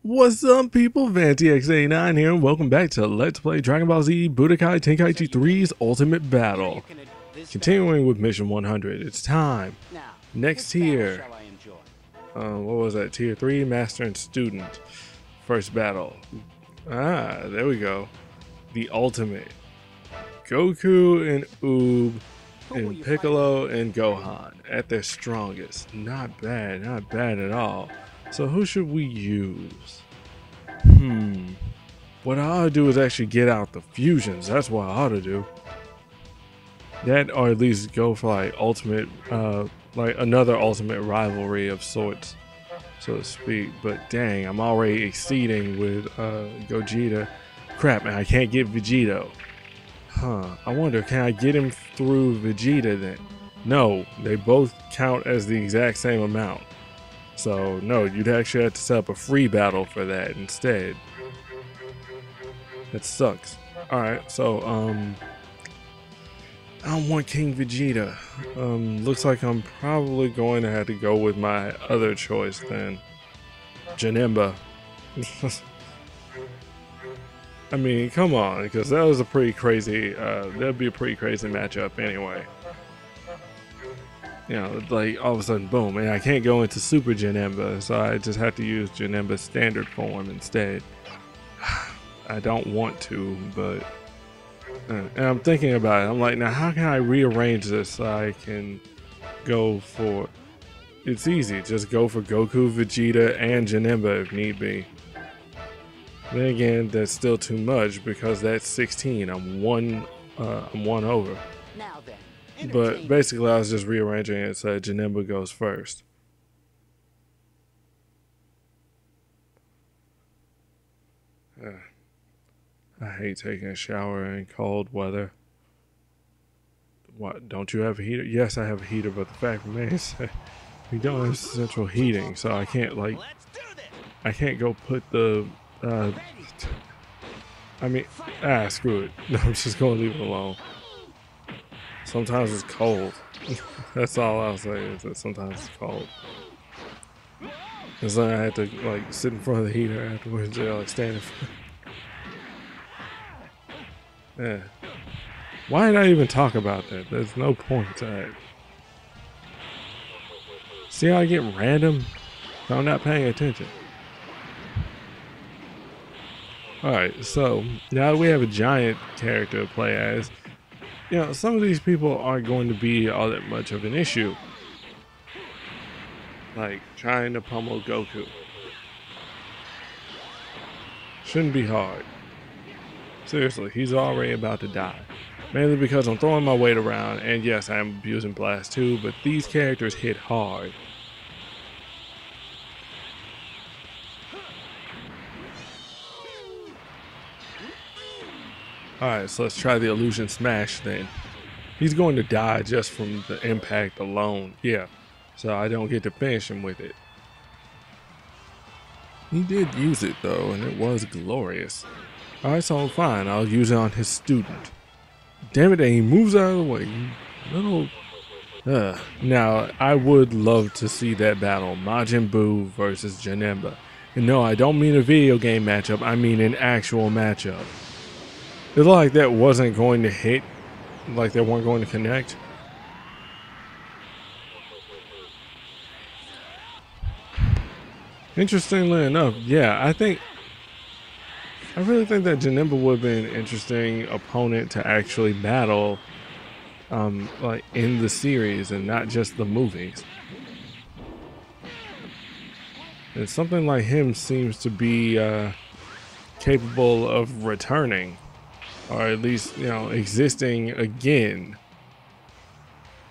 What's up, people? VanTX89 here, and welcome back to Let's Play Dragon Ball Z Budokai Tenkaichi 3's Ultimate Battle. Continuing with Mission 100, it's time. Next tier. What was that? Tier 3, Master and Student. First battle. Ah, there we go. The Ultimate. Goku and Oob and Piccolo and Gohan at their strongest. Not bad at all. So who should we use? What I ought to do is actually get out the fusions. That's what I ought to do. That, or at least go for like ultimate, like another ultimate rivalry of sorts, so to speak. But dang, I'm already exceeding with Gogeta. Crap, man, I can't get Vegito. I wonder, can I get him through Vegeta then? No, they both count as the exact same amount. So no, you'd actually have to set up a free battle for that instead. That sucks. Alright, so I don't want King Vegeta. Looks like I'm probably going to have to go with my other choice then. Janemba. I mean, come on, because that was a pretty crazy, that'd be a pretty crazy matchup anyway. You know, like all of a sudden, boom, and I can't go into Super Janemba, so I just have to use Janemba's standard form instead. I don't want to, but and I'm thinking about it. I'm like, now how can I rearrange this so I can go for? It's easy, just go for Goku, Vegeta, and Janemba if need be. Then again, that's still too much because that's 16. I'm one over. Now then. But basically, I was just rearranging it so that Janemba goes first. I hate taking a shower in cold weather. What? Don't you have a heater? Yes, I have a heater, but the fact remains we don't have central heating, so I can't I can't go put the. I mean, screw it. No, I'm just gonna leave it alone. Sometimes it's cold. That's all I'll say, is that sometimes it's cold. And so I had to like sit in front of the heater afterwards, like stand in front. Yeah. Why did I even talk about that? There's no point to that. See how I get random? I'm not paying attention. Alright, so now that we have a giant character to play as, you know, some of these people aren't going to be all that much of an issue. Like trying to pummel Goku. Shouldn't be hard. Seriously, he's already about to die. Mainly because I'm throwing my weight around, and yes, I'm abusing Blast too, but these characters hit hard. Alright, so let's try the illusion smash then. He's going to die just from the impact alone. Yeah, so I don't get to finish him with it. He did use it though, and it was glorious. Alright, so fine, I'll use it on his student. Damn it, and he moves out of the way. Little. Now, I would love to see that battle. Majin Buu versus Janemba. And no, I don't mean a video game matchup, I mean an actual matchup. It looked like that wasn't going to hit, like they weren't going to connect. Interestingly enough, yeah, I really think that Janemba would have been an interesting opponent to actually battle, like in the series and not just the movies. And something like him seems to be capable of returning. Or at least, you know, existing again.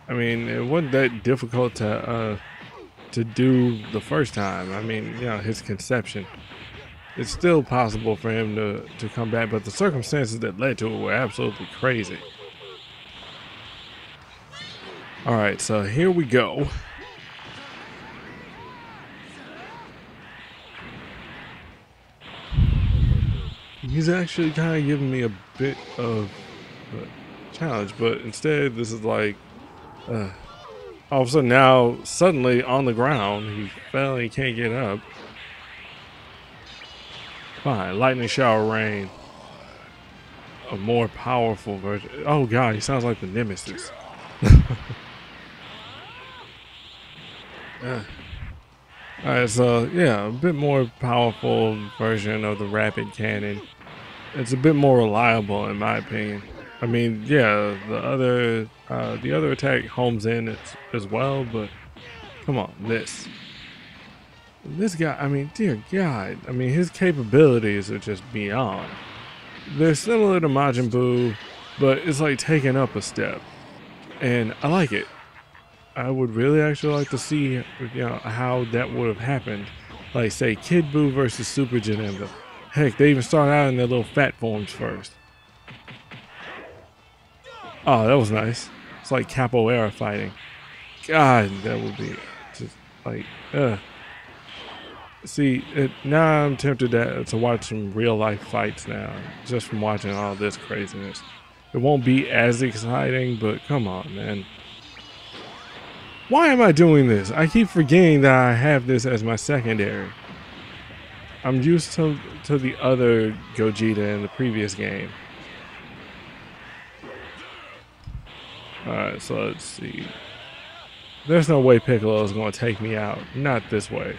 I mean, it wasn't that difficult to do the first time. I mean, you know, his conception. It's still possible for him to come back, but the circumstances that led to it were absolutely crazy. Alright, so here we go. He's actually kind of giving me a bit of a challenge, but instead this is like all of a sudden now suddenly on the ground he fell and he can't get up. Fine, lightning shower rain. A more powerful version. Oh god, he sounds like the Nemesis. Alright, so yeah, a bit more powerful version of the rapid cannon. It's a bit more reliable in my opinion. I mean, yeah, the other attack homes in as well, but come on, this guy, I mean, dear God, I mean, his capabilities are just beyond. They're similar to Majin Buu, but it's like taking up a step, and I like it. I would really actually like to see, you know, how that would have happened. Like, say, Kid Buu versus Super Janemba. Heck, they even start out in their little fat forms first. Oh, that was nice. It's like capoeira fighting. God, that would be just like, See, now I'm tempted to watch some real life fights now, just from watching all this craziness. It won't be as exciting, but come on, man. Why am I doing this? I keep forgetting that I have this as my secondary. I'm used to the other Gogeta in the previous game. Alright, so let's see. There's no way Piccolo is going to take me out. Not this way.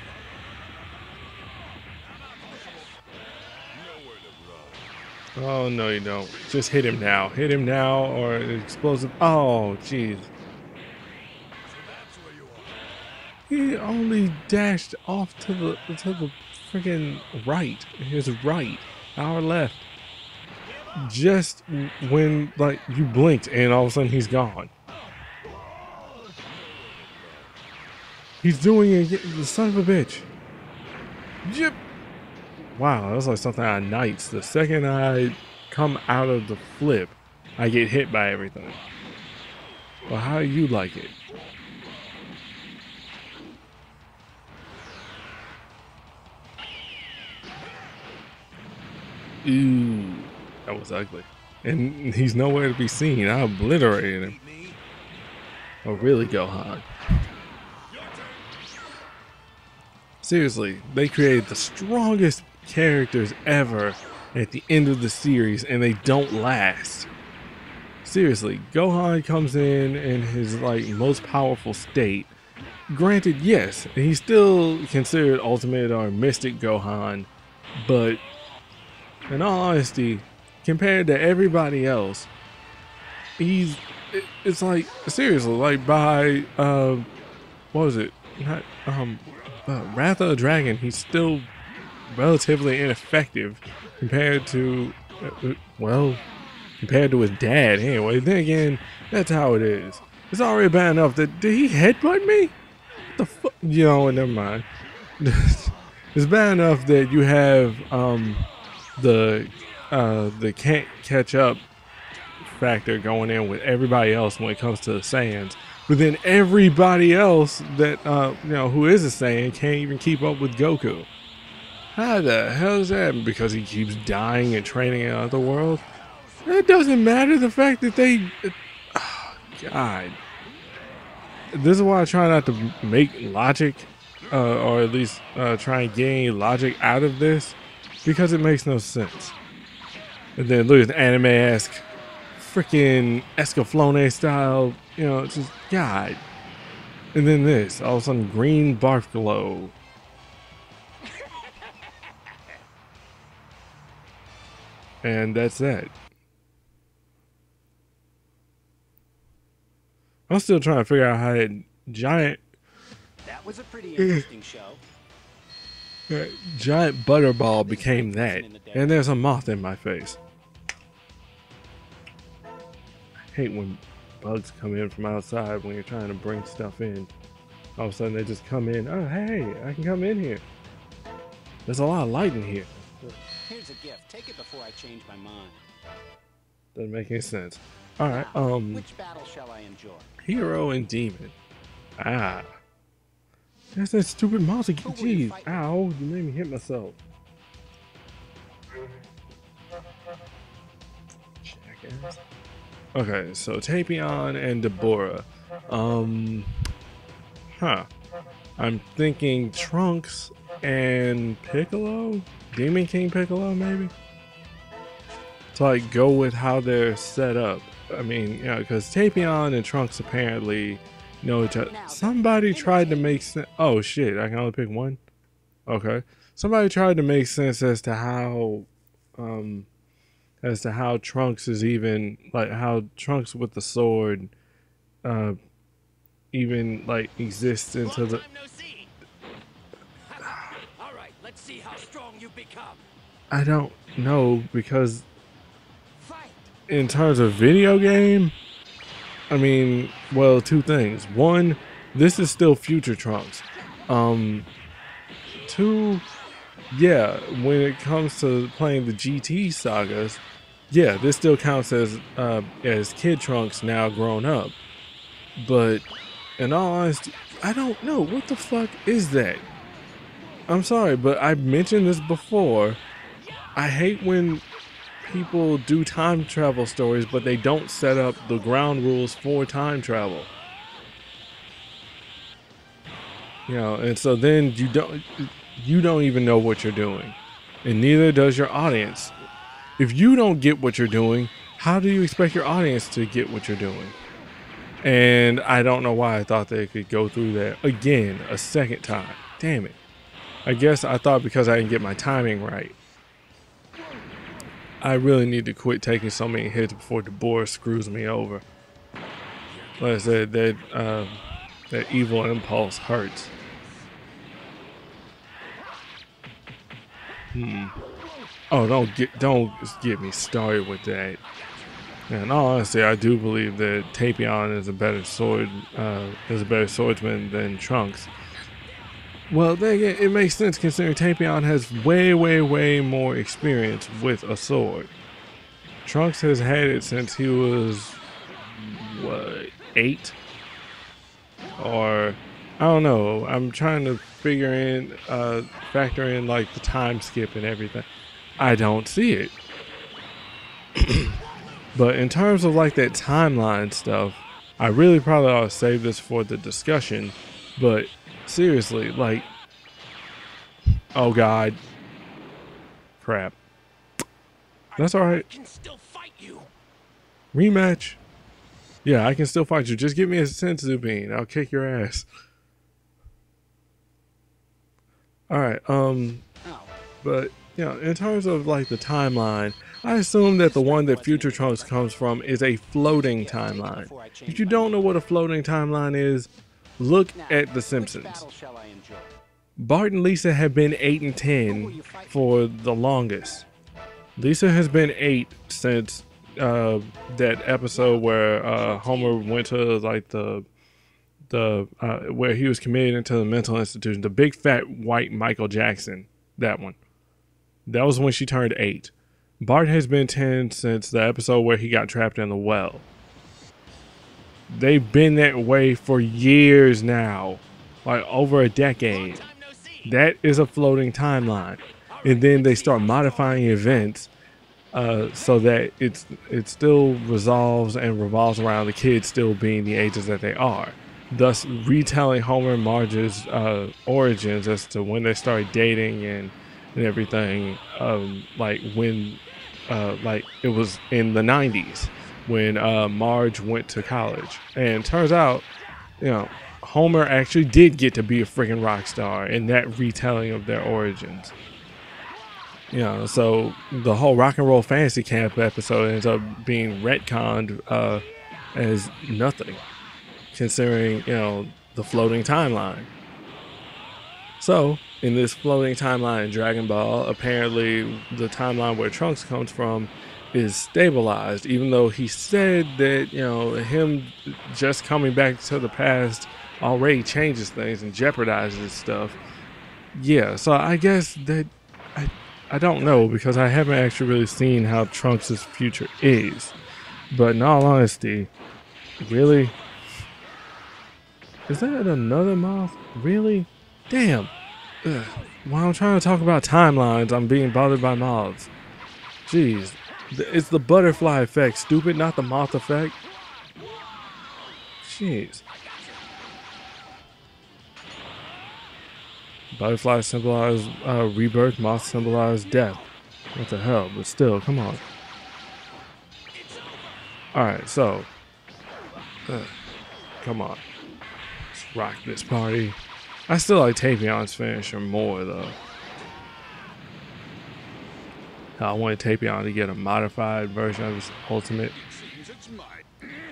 Oh, no you don't. Just hit him now. Hit him now or explosive. Oh, jeez. He only dashed off to the freaking right. His right. Our left. Just when, like, you blinked and all of a sudden he's gone. He's doing it, the son of a bitch. Yep. Wow, that was like something out of Knights. The second I come out of the flip, I get hit by everything. Well, how do you like it? Ooh, that was ugly. And he's nowhere to be seen. I obliterated him. Oh, really, Gohan? Seriously, they created the strongest characters ever at the end of the series, and they don't last. Seriously, Gohan comes in his like most powerful state. Granted, yes, he's still considered Ultimate or Mystic Gohan, but in all honesty, compared to everybody else, it's like, seriously, like by what was it? Not Wrath of the Dragon, he's still relatively ineffective compared to compared to his dad anyway. Then again, that's how it is. It's already bad enough that, did he headbutt me? What the fuck? You know, never mind. It's bad enough that you have the can't catch up factor going in with everybody else when it comes to the Saiyans, but then everybody else that you know, who is a Saiyan can't even keep up with Goku. How the hell is that? Because he keeps dying and training in other worlds? That doesn't matter. The fact that they oh, God, this is why I try not to make logic or at least try and gain logic out of this, because it makes no sense. And then look at the anime-esque freaking Escaflowne style, you know, it's just, God. And then this, all of a sudden, green barf glow. And that's that. I'm still trying to figure out how that giant... That was a pretty interesting show. That giant butterball became that. And there's a moth in my face. I hate when bugs come in from outside when you're trying to bring stuff in. All of a sudden they just come in. Oh, hey, I can come in here. There's a lot of light in here. Here's a gift. Take it before I change my mind. Doesn't make any sense. All right. Which battle shall I enjoy? Hero and Demon. Ah. That's that stupid mouse again. Jeez. Ow. You made me hit myself. Jackass. Okay, so Tapion and Deborah. I'm thinking Trunks and Piccolo, Demon King Piccolo, maybe. To like go with how they're set up. I mean, you know, because Tapion and Trunks apparently know each other. Somebody tried to make sense. Oh shit! I can only pick one. Okay. Somebody tried to make sense as to how Trunks is even like how Trunks with the sword even like exists into the All right, let's see how strong you become. I don't know, because in terms of video game, I mean, well, two things. One, this is still future Trunks. Two, yeah, when it comes to playing the GT sagas, yeah, this still counts as Kid Trunks now grown up. But in all honesty, I don't know. What the fuck is that? I'm sorry, but I've mentioned this before. I hate when people do time travel stories, but they don't set up the ground rules for time travel. You know, and so then you don't even know what you're doing, and neither does your audience. If you don't get what you're doing, how do you expect your audience to get what you're doing? And I don't know why I thought they could go through that again a second time. Damn it. I guess I thought because I didn't get my timing right. I really need to quit taking so many hits before DeBoer screws me over. Like I said, that evil impulse hurts. Oh, don't get me started with that. And honestly, I do believe that Tapion is a better swordsman than Trunks. Well, then again, it makes sense considering Tapion has way more experience with a sword. Trunks has had it since he was, what, 8? Or, I don't know. I'm trying to factor in like the time skip and everything. I don't see it. But in terms of like that timeline stuff, I really probably ought to save this for the discussion. But seriously, like, oh god, crap. That's all right. Rematch. Yeah, I can still fight you. Just give me a senzu bean. I'll kick your ass. All right. But you know, in terms of like the timeline, I assume that the one that Future Trunks comes from is a floating timeline. If you don't know what a floating timeline is, look at The Simpsons. Bart and Lisa have been 8 and 10 for the longest. Lisa has been 8 since that episode where Homer went to like the where he was committed into the mental institution, the big fat white Michael Jackson. That one. That was when she turned 8. Bart has been 10 since the episode where he got trapped in the well. They've been that way for years now, like over a decade. That is a floating timeline. And then they start modifying events so that it still resolves and revolves around the kids still being the ages that they are. Thus retelling Homer and Marge's origins as to when they started dating and everything, like when like it was in the 90s when Marge went to college. And turns out, you know, Homer actually did get to be a freaking rock star in that retelling of their origins. You know, so the whole Rock and Roll Fantasy Camp episode ends up being retconned as nothing, considering, you know, the floating timeline. So, in this floating timeline in Dragon Ball, apparently the timeline where Trunks comes from is stabilized, even though he said that, you know, him just coming back to the past already changes things and jeopardizes stuff. Yeah, so I guess that I don't know, because I haven't actually really seen how Trunks' future is. But in all honesty, really? Is that another moth? Really? Damn. Ugh. While I'm trying to talk about timelines, I'm being bothered by moths. Jeez. It's the butterfly effect, stupid, not the moth effect. Jeez. Butterflies symbolize rebirth, moths symbolize death. What the hell? But still, come on. Alright, so. Come on. Let's rock this party. I still like Tapion's finisher more, though. I wanted Tapion to get a modified version of his ultimate.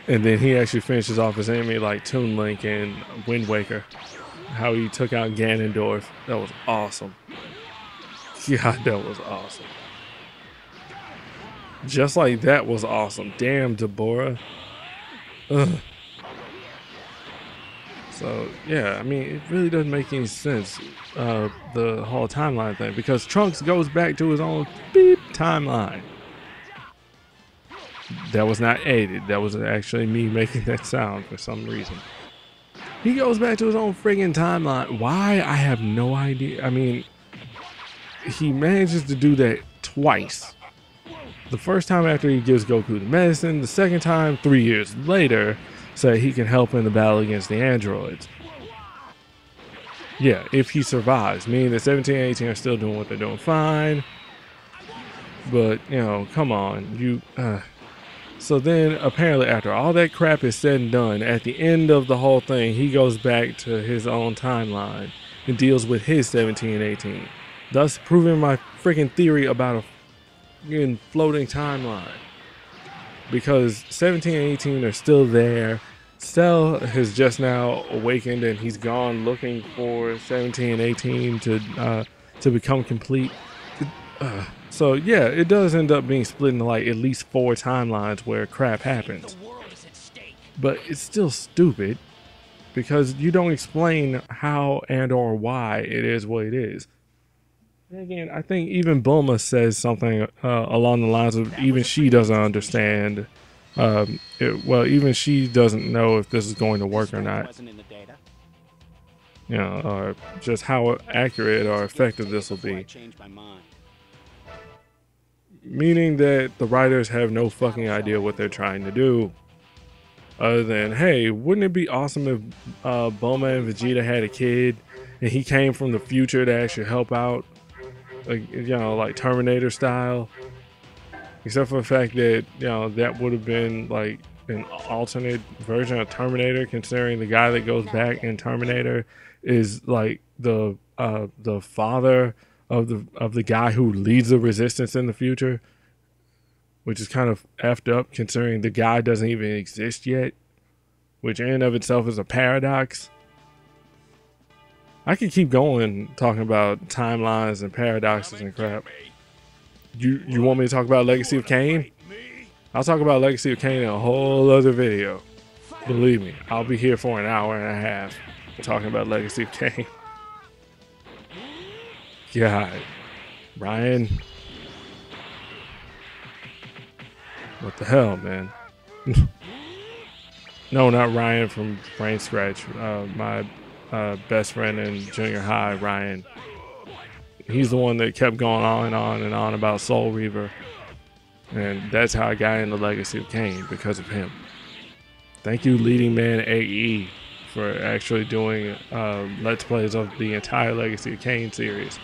And then he actually finishes off his enemy like Toon Link and Wind Waker. How he took out Ganondorf. That was awesome. God, that was awesome. Just like that was awesome. Damn, Deborah. Ugh. So, yeah, I mean, it really doesn't make any sense, the whole timeline thing, because Trunks goes back to his own beep timeline. That was not edited. That was actually me making that sound for some reason. He goes back to his own friggin' timeline. Why? I have no idea. I mean, he manages to do that twice. The first time after he gives Goku the medicine, the second time 3 years later, so he can help in the battle against the androids. Yeah, if he survives, meaning that 17 and 18 are still doing what they're doing fine. But, you know, come on, So then, apparently, after all that crap is said and done, at the end of the whole thing, he goes back to his own timeline and deals with his 17 and 18. Thus, proving my freaking theory about a freaking floating timeline. Because 17 and 18 are still there. Cell has just now awakened and he's gone looking for 17 and 18 to become complete. So yeah, it does end up being split into like at least 4 timelines where crap happens. But it's still stupid because you don't explain how and or why it is what it is. And again, I think even Bulma says something along the lines of even she doesn't understand. Well, even she doesn't know if this is going to work or not. You know, or just how accurate or effective this will be. Meaning that the writers have no fucking idea what they're trying to do. Other than, hey, wouldn't it be awesome if Bulma and Vegeta had a kid and he came from the future to actually help out? Like, you know, like Terminator style. Except for the fact that, you know, that would have been like an alternate version of Terminator, considering the guy that goes back in Terminator is like the father of the guy who leads the resistance in the future, which is kind of effed up considering the guy doesn't even exist yet, which in and of itself is a paradox. I could keep going talking about timelines and paradoxes and crap. You want me to talk about Legacy of Kain? I'll talk about Legacy of Kain in a whole other video. Believe me, I'll be here for an hour and a half talking about Legacy of Kain. God, Ryan. What the hell, man? No, not Ryan from Brain Scratch. My best friend in junior high, Ryan. He's the one that kept going on and on and on about Soul Reaver. And that's how I got into Legacy of Kain, because of him. Thank you, Leading Man AE, for actually doing Let's Plays of the entire Legacy of Kain series.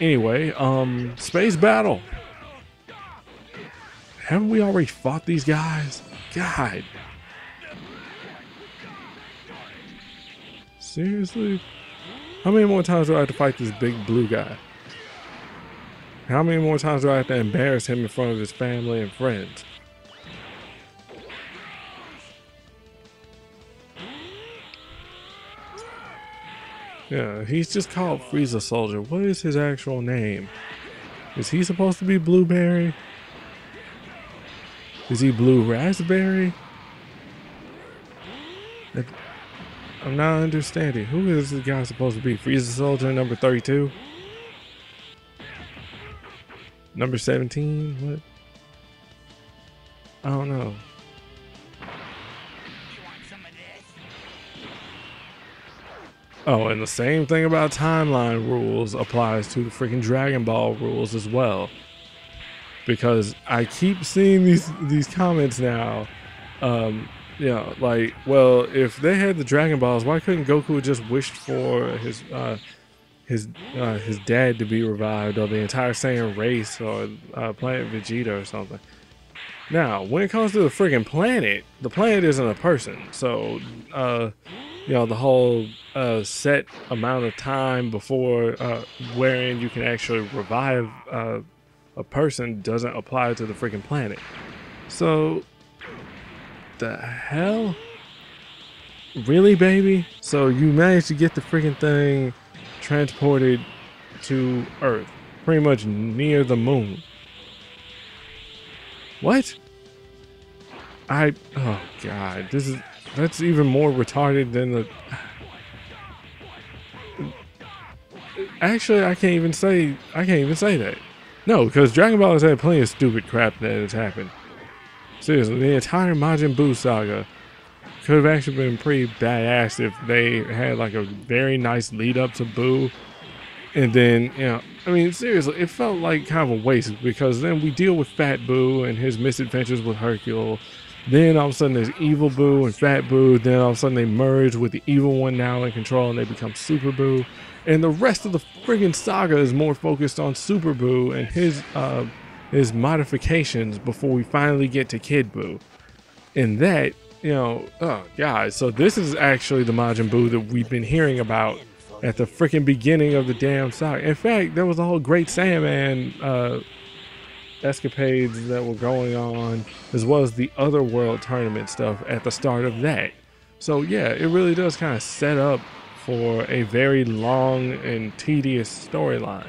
Anyway, Space Battle. Haven't we already fought these guys? God. Seriously? How many more times do I have to fight this big blue guy? How many more times do I have to embarrass him in front of his family and friends? Yeah, he's just called Frieza Soldier. What is his actual name? Is he supposed to be Blueberry? Is he Blue Raspberry? I'm not understanding. Who is this guy supposed to be? Frieza Soldier number 32? Number 17? What? I don't know. Oh, and the same thing about timeline rules applies to the freaking Dragon Ball rules as well. Because I keep seeing these comments now Yeah, like, well, if they had the Dragon Balls, why couldn't Goku have just wished for his dad to be revived, or the entire Saiyan race, or Planet Vegeta or something? Now, when it comes to the freaking planet, the planet isn't a person. So, the whole set amount of time before wherein you can actually revive a person doesn't apply to the freaking planet. So, the hell? Really, baby? So you managed to get the freaking thing transported to Earth, pretty much near the moon. What? Oh god, that's even more retarded than the. Actually, I can't even say that. No, because Dragon Ball has had plenty of stupid crap that has happened. Seriously, the entire Majin Buu saga could have actually been pretty badass if they had like a very nice lead up to Buu. And then, I mean, seriously, it felt like kind of a waste, because then we deal with Fat Buu and his misadventures with Hercule. Then all of a sudden there's Evil Buu and Fat Buu. Then all of a sudden they merge with the evil one now in control, and they become Super Buu. And the rest of the friggin' saga is more focused on Super Buu and his modifications before we finally get to Kid Buu. And that, oh god, so this is actually the Majin Buu that we've been hearing about at the freaking beginning of the damn saga. In fact, there was a whole Great Saiyaman escapades that were going on, as well as the other world tournament stuff at the start of that. So yeah, it really does kind of set up for a very long and tedious storyline.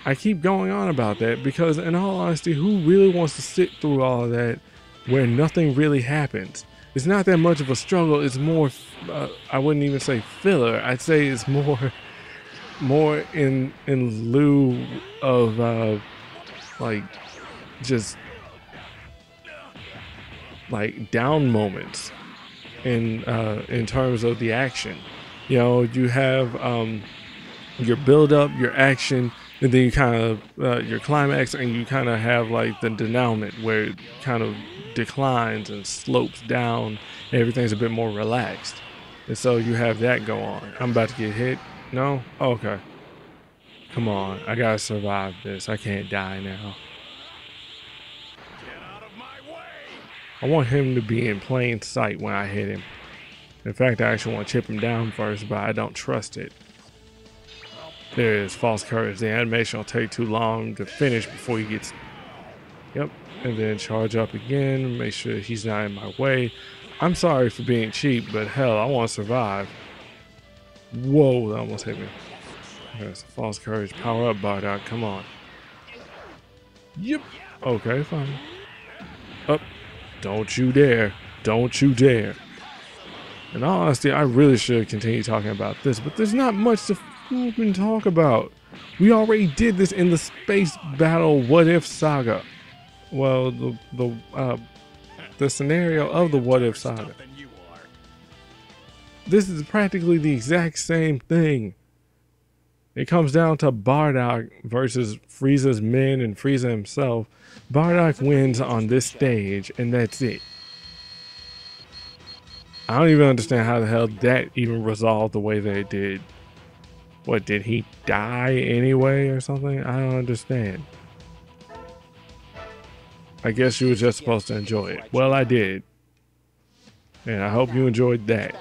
I keep going on about that because, in all honesty, who really wants to sit through all of that where nothing really happens? It's not that much of a struggle. It's more, I wouldn't even say filler. I'd say it's more in lieu of like just like down moments in terms of the action. You have your build up, your action, and then you kind of your climax, and you kind of have like the denouement where it kind of declines and slopes down. Everything's a bit more relaxed, and so you have that go on. I'm about to get hit. No? Oh, okay. Come on, I gotta survive this. I can't die now. Get out of my way! I want him to be in plain sight when I hit him. In fact, I actually want to chip him down first, but I don't trust it. There is false courage. The animation will take too long to finish before he gets. Yep. And then charge up again. Make sure he's not in my way. I'm sorry for being cheap, but hell, I want to survive. Whoa, that almost hit me. There's false courage. Power up, Bardock. Come on. Yep. Okay, fine. Up. Don't you dare. Don't you dare. In all honesty, I really should continue talking about this, but there's not much to freaking talk about. We already did this in the Space Battle What If Saga. Well, the scenario of the What If Saga. This is practically the exact same thing. It comes down to Bardock versus Frieza's men and Frieza himself. Bardock wins on this stage, and that's it. I don't even understand how the hell that even resolved the way that it did. What, did he die anyway or something? I don't understand. I guess you were just supposed to enjoy it. Well, I did. And I hope you enjoyed that.